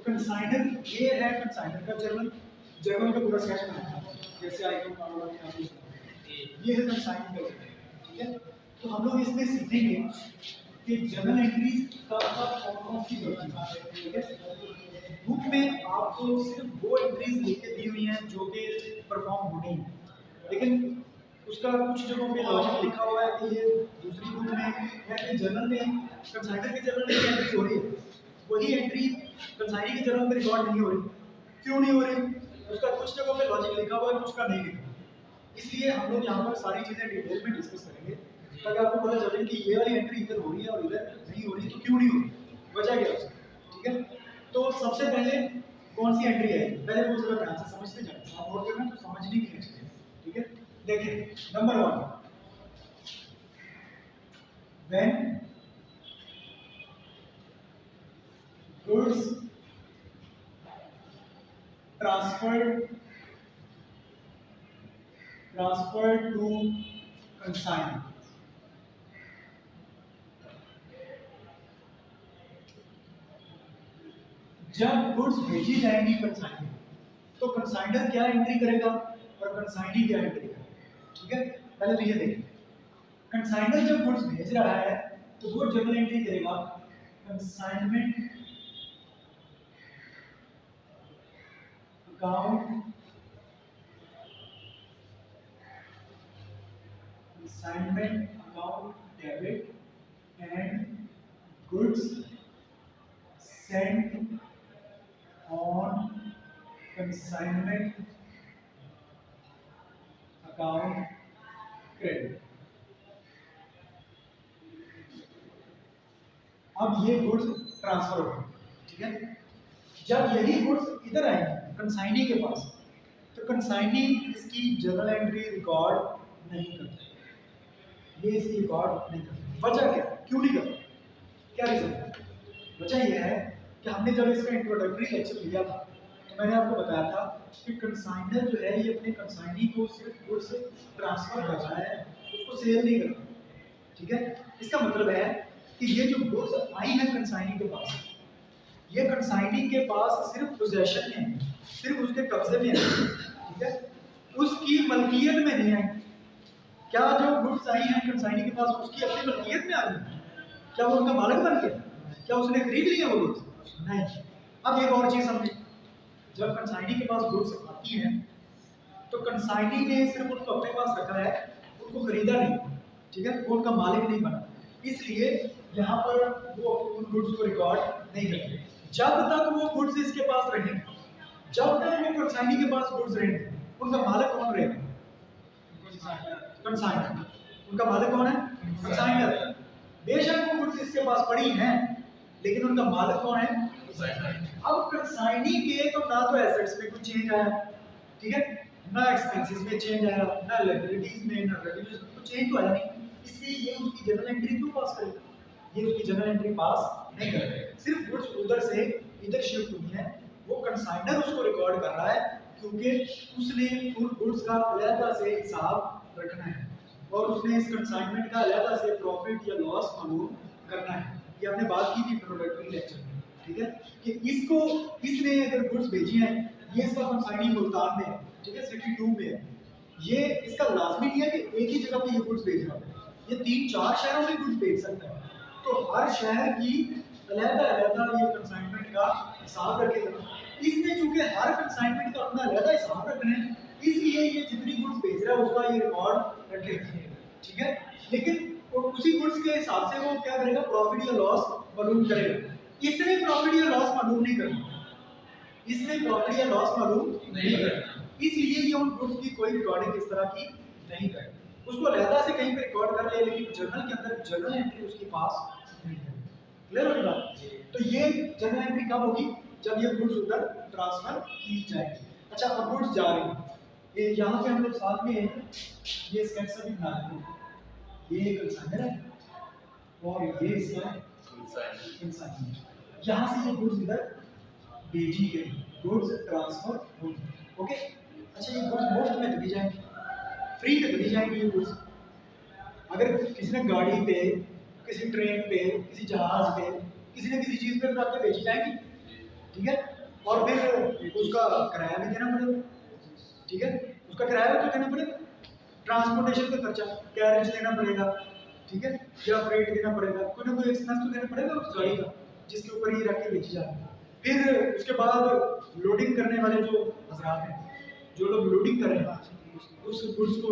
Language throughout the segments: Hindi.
कंसाइनर ये है, कंसाइनर का जर्नल, जर्नल का पूरा स्केच बनाया जैसे आइकन कार्ड और ये है कंसाइनर का जर्नल, ठीक है। तो हम लोग इसमें सीखेंगे कि जर्नल एंट्रीज का कौन सी होती है, ठीक है। बुक में आपको सिर्फ वो एंट्रीज लिख दी हुई हैं जो कि परफॉर्म होनी है, लेकिन उसका कुछ जगहों पे लॉजिक लिखा हुआ है कि ये दूसरी बुक में या फिर जर्नल में, कंसाइनर के जर्नल में एंट्री हो रही है, वही एंट्री कंसाइनर के जर्नल में रिकॉर्ड नहीं हो रही। क्यों नहीं हो रही? उसका कुछ जगहों पे लॉजिक लिखा हुआ है, कुछ का नहीं लिखा। इसलिए हम लोग यहाँ पर सारी चीजें डिटेल में डिस्कस करेंगे ताकि आपको पता चले कि ये वाली एंट्री इधर हो रही है और इधर नहीं हो रही, तो क्यों नहीं हो रही, वजह क्या है उसकी, ठीक है। तो सबसे पहले कौन सी एंट्री है, पहले वो जरा ध्यान से समझते जाए, आप नोट करना तो समझनी भी है, ठीक है। देखिए number 1, when goods transferred to consign, जब गुड्स भेजी जाएंगी कंसाइनर, तो कंसाइनर क्या एंट्री करेगा और कंसाइनी क्या एंट्री करेगा, ठीक है। पहले तो ये देखिए, कंसाइनर जब गुड्स भेज रहा है तो वो जर्नल एंट्री करेगा consignment account, consignment account debit and goods sent on consignment account credit। अब ये गुड्स ट्रांसफर हो गए, ठीक है। जब यही गुड्स इधर आएंगे कंसाइनी के पास, तो कंसाइनी इसकी जर्नल एंट्री रिकॉर्ड नहीं करता, ये इसकी रिकॉर्ड नहीं करता। वजह क्या, क्यों नहीं करता, क्या रीजन है? वजह यह है कि हमने जब इसका इंट्रोडक्टरी लेक्चर लिया था तो मैंने आपको बताया था कि कंसाइनर जो है ये अपने कंसाइनी को सिर्फ गुड्स ट्रांसफर कर रहा है, उसको सेल नहीं कर रहा, ठीक है। इसका मतलब है कि ये जो गुड्स आई है कंसाइनी के पास, ये कंसाइनी के पास सिर्फ पोजेशन में है, सिर्फ उसके कब्जे में है, ठीक है, उसकी मलकियत में नहीं आई। क्या जो गुड्स आई हैं कंसाइनी के पास उसकी अपनी मलकियत में आ गई? क्या वो उनका मालिक बन गया? क्या उसने खरीद लिया वो गुड्स? नहीं। अब एक और चीज समझिए, जब कंसाइनी के पास गुड्स आती हैं तो कंसाइनी ने सिर्फ उनको अपने पास रखा है, उनको खरीदा नहीं, ठीक है, वो उनका मालिक नहीं बना। इसलिए यहाँ पर वो उन गुड्स को रिकॉर्ड नहीं करते। जब तक वो गुड्स इसके पास रहेंगे, जब तक वो कंसाइनी के पास गुड्स रहेंगे, उनका मालिक कौन रहेगा? कंसाइनर। उनका मालिक कौन है? कंसाइनर। बेशक वो गुड्स इसके पास पड़ी हैं, लेकिन उनका मालिक कौन है? अब कंसाइनी के तो ना तो एसेट्स में कुछ चेंज आया, ठीक है, ना एक्सपेंसेस में चेंज आया, ना लायबिलिटीज में, ना रेवेन्यूज में कुछ चेंज तो आया नहीं, इसलिए ये उसकी जनरल एंट्री क्यों पास करेगा? ये उसकी जनरल एंट्री पास नहीं करेगा। सिर्फ गुड्स उधर से इधर शिफ्ट हुई है, वो कंसाइनर उसको रिकॉर्ड कर रहा है क्योंकि उसने उन गुड्स का अलग से हिसाब रखना है और उसने इस कंसाइनमेंट का अलग से प्रॉफिट या लॉस मालूम करना है। ये हमने बात की थी इंट्रोडक्टरी लेक्चर में, ठीक है, कि इसको इसने अगर गुड्स भेजी हैं, ये इसका कंसाइनी मुल्तान में है, ठीक है, सिटी 2 में है, ये इसका लाजमी नहीं है कि एक ही जगह पे ये गुड्स भेज रहा है, ये 3-4 शहरों में गुड्स भेज सकता है, तो हर शहर की अलग-अलग ये कंसाइनमेंट का हिसाब रखेगा। इसने चूंकि हर कंसाइनमेंट का अपना अलग हिसाब रखना है, इसलिए ये जितनी गुड्स भेज रहा है उसका ये रिकॉर्ड रखेगा, ठीक है। लेकिन उसी गुड्स के हिसाब से वो क्या करेगा, प्रॉफिट या लॉस मालूम करेगा। इसने प्रॉफिट या लॉस मालूम नहीं करना, इसने प्रॉफिट या लॉस मालूम नहीं करना, इसलिए ये उन गुड्स की कोई रिकॉर्डिंग इस तरह की नहीं करेगा। उसको अलग से कहीं पे रिकॉर्ड कर ले, लेकिन जर्नल के अंदर जर्नल एंट्री उसके पास नहीं है। क्लियर हो गया? तो ये जर्नल एंट्री कब होगी? जब ये गुड्स उधर ट्रांसफर की जाएगी। अच्छा, अब गुड्स जा रही है, ये यहाँ पे हम लोग साथ में ये स्केच भी बना रहे हैं, ये कंसाइनर है और ये इसका कंसाइनर। यहाँ से ये गुड्स इधर भेजी गई, गुड्स ट्रांसफर होगी, ओके। अच्छा, ये गुड्स मुफ्त में दी जाएंगी, फ्री में दी जाएंगी ये गुड्स। अगर किसी ने गाड़ी पे, किसी ट्रेन पे, किसी जहाज पे किसी न किसी चीज़ पे फिर आपके बेची जाएंगी, ठीक है। और फिर उसका किराया भी देना पड़ेगा, ठीक है, उसका किराया भी तो देना पड़ेगा, ट्रांसपोर्टेशन का खर्चा, कैरेज देना पड़ेगा, ठीक है, या फ्रेट देना पड़ेगा, कोई ना कोई एक्सपेंस तो देना पड़ेगा उस गाड़ी का जिसके ऊपर ये रख के बेची जा रही है। फिर उसके बाद लोडिंग करने वाले जो हजरात हैं, जो लोग लोडिंग कर रहे हैं उस गुड्स को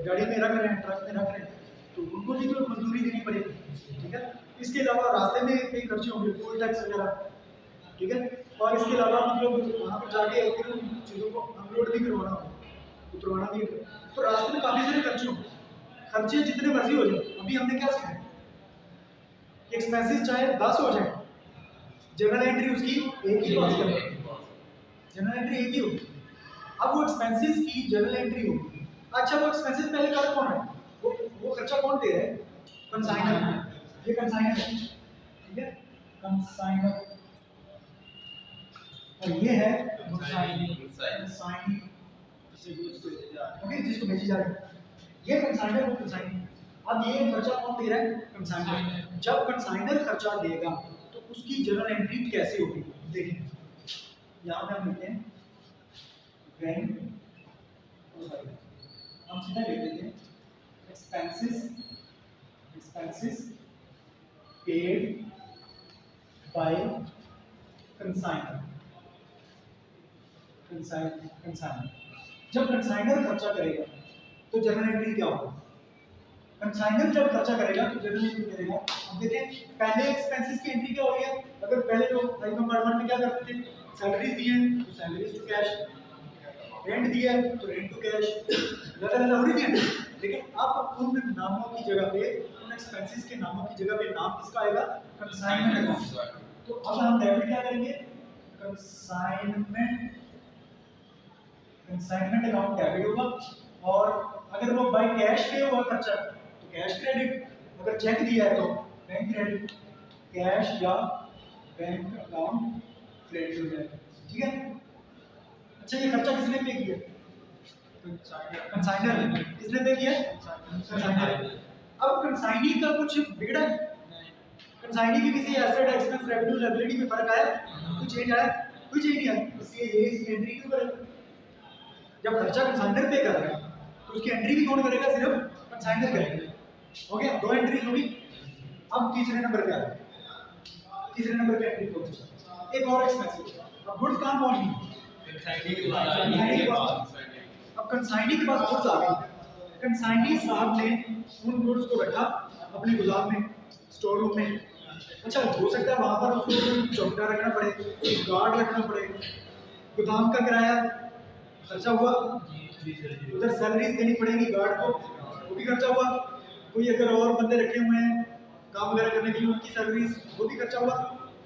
गाड़ी में रख रहे हैं, ट्रक में रख रहे हैं, तो उनको भी तो मजदूरी देनी पड़ेगी, ठीक है। इसके अलावा रास्ते में कई खर्चे होंगे, टोल टैक्स वगैरह, ठीक है। और इसके अलावा मतलब वहाँ पर जाके फिर उन चीज़ों को अनलोड भी करवाना होगा, उतरवाना भी होगा, तो रास्ते में काफ़ी सारे खर्चे होंगे। खर्चे जितने मर्जी हो जाए, अभी हमने क्या सीखा है, एक्सपेंसेस चाहे 10 हो जाए, जनरल एंट्री उसकी एक ही पास करनी है, जनरल एंट्री एक ही होगी। अब वो एक्सपेंसेस की जनरल एंट्री होगी। अच्छा, वो एक्सपेंसेस पहले कर कौन है, वो खर्चा कौन दे रहा है, कंसाइनर, ये कंसाइनर है, ठीक है, कंसाइनर, और ये है कंसाइनी, ओके, जिसको भेजी जा रही है, ये कंसाइनर, वो कंसाइनी। अब ये खर्चा कौन दे रहा है, कंसाइनर। जब कंसाइनर खर्चा देगा तो उसकी जनरल एंट्री कैसे होगी, देखिए यहाँ पे हम लिखते हैं बैंक, हम सीधा लिख देते हैं expenses, expenses paid by consignor, consignor. जब कंसाइनर खर्चा करेगा तो जनरल एंट्री क्या होगा, कंसाइनर जब खर्चा करेगा तो जनरल एंट्री करेगा। अब देखें पहले एक्सपेंसेस की एंट्री क्या हो रही है, अगर पहले लोग हाई कंपार्टमेंट में क्या करते थे, सैलरीज दी हैं तो सैलरीज टू कैश, रेंट दिया है तो रेंट टू कैश, अलग-अलग हो रही है। लेकिन अब उन नामों की जगह पे, उन एक्सपेंसेस के नामों की जगह पे नाम किसका आएगा, कंसाइनमेंट अकाउंट। तो अब हम डेबिट क्या करेंगे, कंसाइनमेंट, कंसाइनमेंट अकाउंट डेबिट होगा। और अगर वो बाय कैश पे हुआ खर्चा तो कैश क्रेडिट, अगर चेक दिया है तो बैंक क्रेडिट, कैश या बैंक अकाउंट क्रेडिट हो जाएगा, ठीक है। अच्छा, ये खर्चा किसने पे किया, कंसाइनर ने। किसने पे किया, कंसाइनर। अब कंसाइनी का कुछ बिगड़ा है, कंसाइनी की किसी एसेट, एक्सपेंस, रेवेन्यू, लायबिलिटी में फर्क आया, कुछ चेंज आया, कोई चेंज नहीं आया, इसलिए ये इसकी एंट्री क्यों करेगा। जब खर्चा कंसाइनर पे कर रहा है तो उसकी एंट्री भी कौन करेगा, सिर्फ कंसाइनर करेगा। हो गया, दो एंट्रीज होगी। अब तीसरे नंबर पे आ गए, तीसरे नंबर पे एंट्री कौन, एक और एक्सपेंस। अब गुड्स कहाँ पहुंच गई, कंसाइनी के पास। अब कंसाइनी के पास गुड्स आ गई, कंसाइनी साहब ने उन गुड्स को रखा अपने गोदाम में, स्टोर रूम में। अच्छा, हो सकता है वहां पर उसको चौकीदार रखना पड़े, गार्ड रखना पड़े, गोदाम का किराया खर्चा हुआ, उधर सैलरीज देनी पड़ेगी गार्ड को, वो भी खर्चा हुआ, कोई अगर और बंदे रखे हुए हैं काम वगैरह करने के लिए उनकी सैलरीज, वो भी खर्चा हुआ,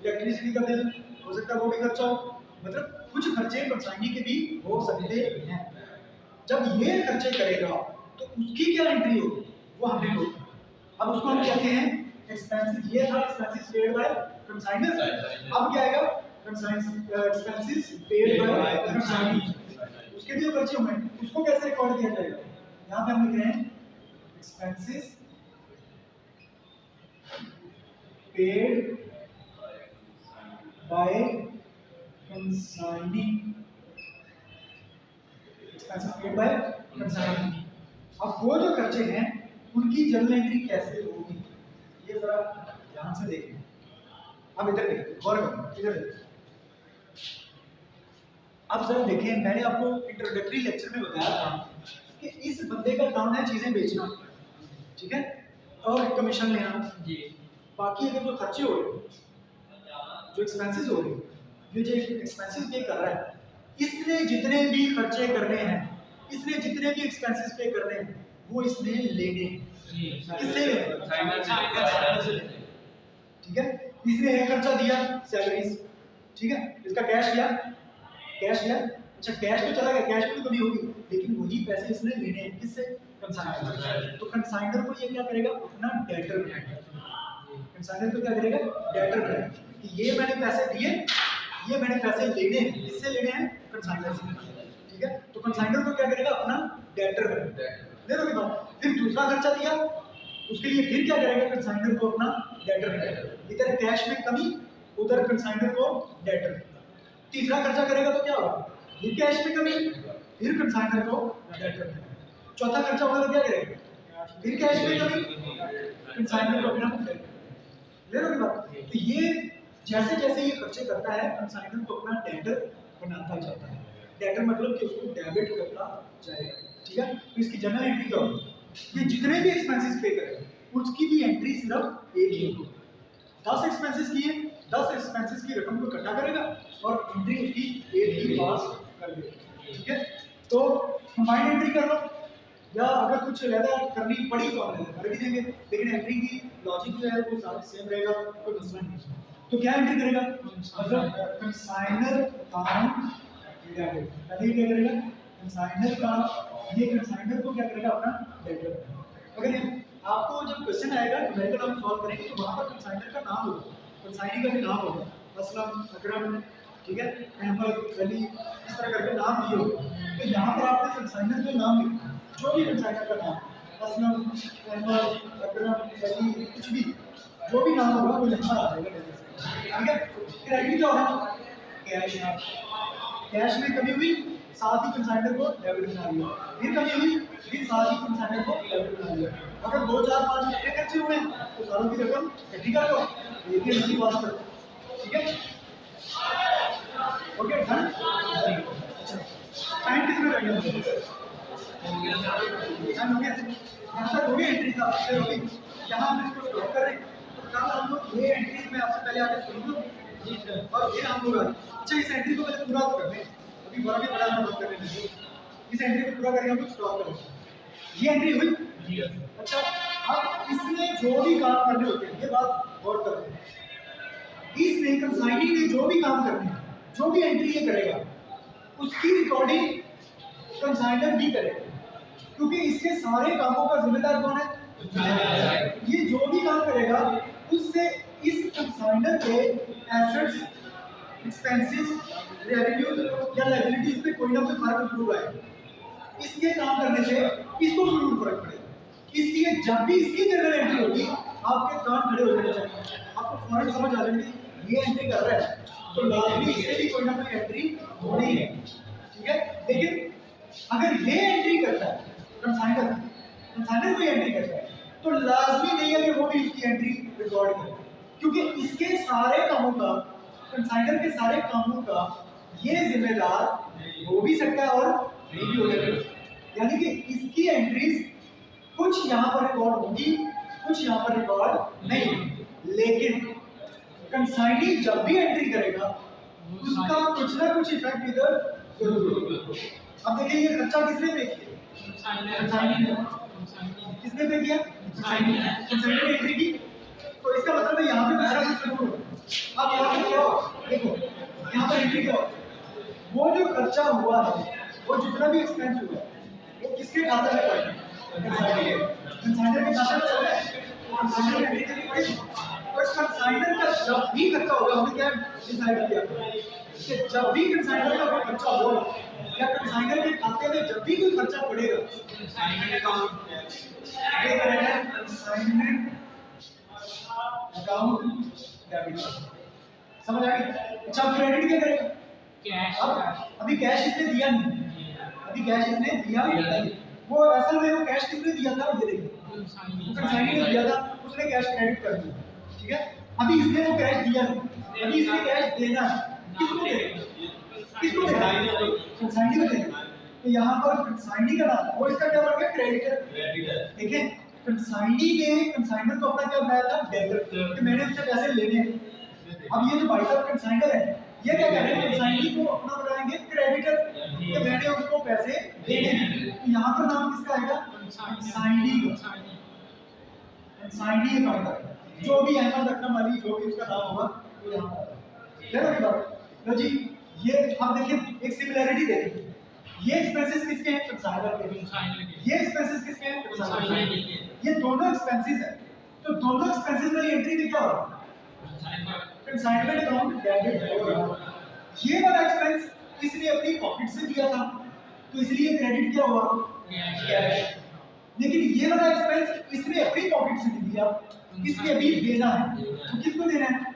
इलेक्ट्रिसिटी का बिल हो सकता है वो भी खर्चा हो। मतलब कुछ खर्चे कंसाइनी के भी हो सकते हैं। जब ये खर्चे करेगा तो उसकी क्या एंट्री होगी, वो हमने नोट। अब उसको हम कहते हैं एक्सपेंसेस। ये था एक्सपेंसेस पेड बाय कंसाइनर। अब क्या आएगा, एक्सपेंसेस पेड बाय कंसाइनी। उसके भी जो खर्चे हुए हैं उसको कैसे रिकॉर्ड किया जाएगा, यहाँ पे हम लिख रहे हैं expenses paid bye consignee, expenses paid bye consignee. अब वो जो खर्चे हैं उनकी जर्नल एंट्री कैसे होगी, ये जरा ध्यान से देखिए। अब इधर देखिए, गौर करें, इधर देखिए। अब सर देखें, मैंने आपको इंट्रोडक्टरी लेक्चर में बताया था कि इस बंदे का काम है चीजें बेचना, ठीक है, और कमीशन लेना जी। बाकी अगर जो खर्चे हो रहे, जो एक्सपेंसेस हो रहे, ये जो एक्सपेंसेस पे कर रहा है, इसने जितने भी खर्चे करने हैं, इसने जितने भी एक्सपेंसेस पे करने हैं, वो इसने लेने, किससे लेने, ठीक है। इसने एक खर्चा दिया सैलरीज, ठीक है, इसका कैश लिया, कैश लिया। अच्छा, कैश तो चला गया, कैश में तो कमी होगी, लेकिन वही पैसे इसने लेने हैं, किससे, कंसाइनर। तो कंसाइनर को ये क्या करेगा, अपना डेटर बनाएगा। कंसाइनर को क्या करेगा, डेटर बनाएगा कि ये मैंने पैसे दिए, ये मैंने पैसे लेने हैं, किससे लेने हैं, कंसाइनर से, ठीक है। तो कंसाइनर को क्या करेगा, अपना डेटर बनाएगा। फिर दूसरा खर्चा दिया, उसके लिए फिर क्या करेगा, कंसाइनर को अपना डेटर मिलेगा। इधर कैश में कमी, उधर कंसाइनर को डेटर। तीसरा खर्चा करेगा तो क्या होगा, फिर कैश में कमी, फिर कंसाइनर को डेटर मिलेगा। चौथा खर्चा होगा तो क्या करेगा, फिर कैश में कमी, कंसाइनर को अपना डेटर। ले लो बात। तो ये जैसे जैसे ये खर्चे करता है कंसाइनर को अपना डेटर बनाता जाता है। डेटर मतलब कि उसको डेबिट करता जाएगा, ठीक है। तो इसकी जनरल एंट्री क्या होगी, ये जितने भी एक्सपेंसेस पे करेगा उसकी भी एंट्री सिर्फ एक ही होगी। 10 एक्सपेंसेस किए, 10 एक्सपेंसेस की रकम को इकट्ठा करेगा और एंट्री उसकी एक ही पास कर देगा, ठीक है। तो कंबाइंड एंट्री कर लो, या अगर कुछ ज्यादा करनी पड़ी तो हम कर भी देंगे, लेकिन एंट्री की लॉजिक जो है वो सारा सेम रहेगा, कोई मसला नहीं। तो क्या एंट्री करेगा, मतलब कंसाइनर अकाउंट डेबिट, पहले क्या करेगा कंसाइनर का, ये कंसाइनर को क्या करेगा अपना डेबिट। अगर आपको जब क्वेश्चन आएगा न्यूमेरिकल हम सॉल्व करेंगे तो वहां पर कंसाइनर का नाम होगा, कंसाइनी का भी नाम होगा, असलम, अकरम, ठीक है, अहमद, अली, इस तरह करके नाम दिए होंगे। तो यहाँ पर आपने कंसाइनर का नाम लिखना, जो भी कंसाइनर का नाम, असलम, अहमद, अकरम, अली, कुछ भी जो भी नाम होगा वो लिखना आ जाएगा, ठीक है। क्रेडिट क्या होगा, कैश, कैश में कमी हुई, साथ ही कंसाइनर को डेबिट बना लिया, फिर कमी हुई, फिर साथ ही कंसाइनर को डेबिट बना लिया। अगर 2, 4, 5 इतने खर्चे हुए तो सारों की रकम इकट्ठी कर लो, ये भी अच्छी बात है, ठीक है। Okay done. अच्छा टाइम कितने लग गया, टाइम हो गया, यहाँ तक हो गई एंट्री का, फिर हो गई। यहाँ हम इसको स्टॉप कर रहे हैं, तो कल हम लोग ये एंट्रीज में आपसे पहले आके सुन लो और फिर हम लोग अच्छा इस एंट्री को पहले पूरा कर लें, अभी बड़ा भी बड़ा हम कर लेंगे, इस एंट्री को पूरा करके हम लोग स्टॉप करेंगे। ये एंट्री हुई, अच्छा अब इसमें जो भी काम करने होते हैं, ये बात गौर कर रहे हैं, इसमें कंसाइनी ने जो भी काम करने हैं, जो भी एंट्री ये करेगा उसकी रिकॉर्डिंग कंसाइनर भी करेगा, क्योंकि इसके सारे कामों का जिम्मेदार कौन है, ये जो भी काम करेगा उससे इस कंसाइनर के एसेट्स, एक्सपेंसेस, रेवेन्यूज या लायबिलिटीज पे कोई ना कोई फर्क जरूर आएगा। इसके काम करने से इसको जरूर फर्क पड़ेगा, इसलिए जब भी इसकी जनरल एंट्री होगी आपके कान खड़े हो जाने चाहिए, आपको फौरन समझ आ जाएगी ये एंट्री कर रहा है तो लाजमी इससे भी कोई ना कोई एंट्री होनी है, ठीक है। लेकिन अगर ये एंट्री करता है कंसाइनर, कंसाइनर कोई एंट्री करता है तो लाजमी नहीं है कि वो भी इसकी एंट्री रिकॉर्ड करे, क्योंकि इसके सारे कामों का, कंसाइनर के सारे कामों का ये जिम्मेदार हो भी सकता है और नहीं भी हो सकता है। यानी कि इसकी एंट्रीज कुछ यहाँ पर रिकॉर्ड होगी, कुछ यहाँ पर रिकॉर्ड नहीं होगी, लेकिन कंसाइनी जब भी एंट्री करेगा उसका कुछ ना कुछ इफेक्ट इधर जरूर होगा। अब देखिए ये खर्चा किसने पे किया, कंसाइनी ने, किसने पे किया, कंसाइनी ने एंट्री की, तो इसका मतलब है यहाँ पे कुछ ना कुछ जरूर होगा। अब यहाँ पे क्या होगा, देखो यहाँ पर एंट्री क्या होगा, वो जो खर्चा हुआ है, वो जितना भी एक्सपेंस हुआ है वो किसके खाते में पड़ेगा, कंसाइनर के खाते में चल रहा है, कंसाइनर में एंट्री करनी पड़ेगी। और कंसाइनर का जब भी खर्चा होगा, हमने क्या डिसाइड किया कि जब भी कंसाइनर का कोई खर्चा होगा या कंसाइनर के खाते में जब भी कोई खर्चा पड़ेगा, कंसाइनर अकाउंट ये करेगा कंसाइनर अकाउंट डेबिट, समझ आ गई। अच्छा क्रेडिट क्या करेगा, कैश। अब अभी कैश इसने दिया नहीं, अभी कैश इसने दिया नहीं, वो असल में वो कैश किसने दिया था, ये देखिए कंसाइनी ने दिया था, उसने कैश क्रेडिट कर दिया, ठीक है। अभी इसने वो कैश दिया नहीं, अभी इसने कैश देना है, किसको देगा, किसको देगा, कंसाइनी को देगा। तो यहाँ पर कंसाइनी का नाम, वो इसका क्या बन गया, क्रेडिटर। देखिए कंसाइनी ने कंसाइनर को अपना क्या बनाया था, डेबिटर, कि मैंने उससे पैसे लेने हैं। अब ये जो भाई साहब कंसाइनर है ये क्या कह रहे हैं, कंसाइनी को अपना बनाएंगे क्रेडिटर, कि मैंने उसको पैसे देने हैं। तो यहाँ पर नाम किसका आएगा, कंसाइनी का, कंसाइनी अकाउंट, जो भी अहमद, अकरम, अली, जो भी उसका नाम होगा वो यहाँ पर है ना बात। लो जी ये आप देखिए एक सिमिलरिटी देखिए, ये एक्सपेंसेस किसके हैं, कंसाइनर के, ये एक्सपेंसेस किसके हैं, कंसाइनर के, ये दोनों एक्सपेंसेस हैं। तो दोनों एक्सपेंसेस वाली एंट्री में क्या होगा, कंसाइनमेंट अकाउंट डेबिट हो रहा है। ये वाला एक्सपेंस इसने अपनी पॉकेट से दिया था तो इसलिए क्रेडिट क्या हुआ, कैश। लेकिन ये वाला एक्सपेंस इसने अपनी पॉकेट से नहीं दिया, इसलिए भी देना है, तो किसको देना है?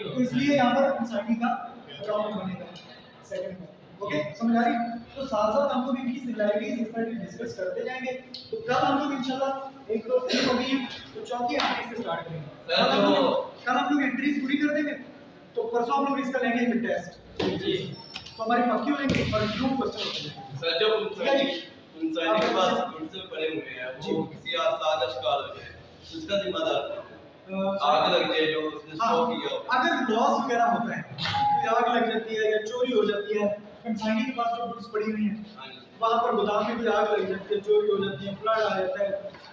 तो इसलिए यहाँ पर कंसाइनी का अकाउंट बनेगा सेकंड में। ओके, समझ आ रही? तो साथ साथ हम लोग इनकी सिमिलैरिटीज इस पर डिस्कस करते जाएंगे। तो कल हम लोग इंशाल्लाह 1 2 3 हो गई, तो चौथी एंट्री से स्टार्ट करेंगे। कल हम लोग एंट्रीज पूरी कर देंगे, तो परसों हम लोग इसका लेंगे फिर टेस्ट जी। तो हमारी पक्की हो जाएंगी और न्यू क्वेश्चन होते हैं सर। जब इंसान के पास उनसे पड़े हुए हैं, वो किसी साजिश का उसका जिम्मेदार आग लग जाए जो उसने स्टॉक किया, अगर लॉस वगैरह होता है, कोई आग लग जाती है या चोरी हो जाती है, कंसाइनी के पास जो गुड्स पड़ी हुई हैं वहां पर गोदाम में कोई आग लग जाती है, चोरी हो जाती है, फ्लड आ जाता है,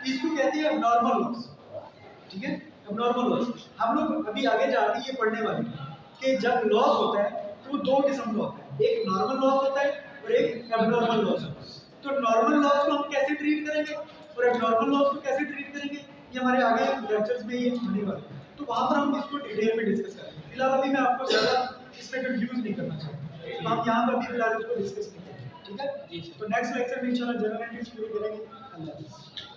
इसको कहते हैं एबनॉर्मल लॉस। ठीक है, एबनॉर्मल लॉस। हम लोग अभी आगे जाके ये पढ़ने वाले हैं कि जब लॉस होता है तो वो दो किस्म का होता है, एक नॉर्मल लॉस होता है और एक एबनॉर्मल लॉस होता है। तो नॉर्मल लॉस को हम कैसे ट्रीट करेंगे और एबनॉर्मल लॉस को कैसे ट्रीट करेंगे, ये हमारे आगे लेक्चर्स में ये होने वाला है, तो वहां पर हम इसको डिटेल में डिस्कस करेंगे। फिलहाल अभी मैं आपको ज्यादा इसमें कंफ्यूज नहीं करना चाहता, तो हम यहाँ पर भी फिलहाल इसको डिस्कस नहीं करेंगे। ठीक है, तो नेक्स्ट लेक्चर में इंशाल्लाह जनरल एंट्रीज शुरू करेंगे। अल्लाह हाफिज़।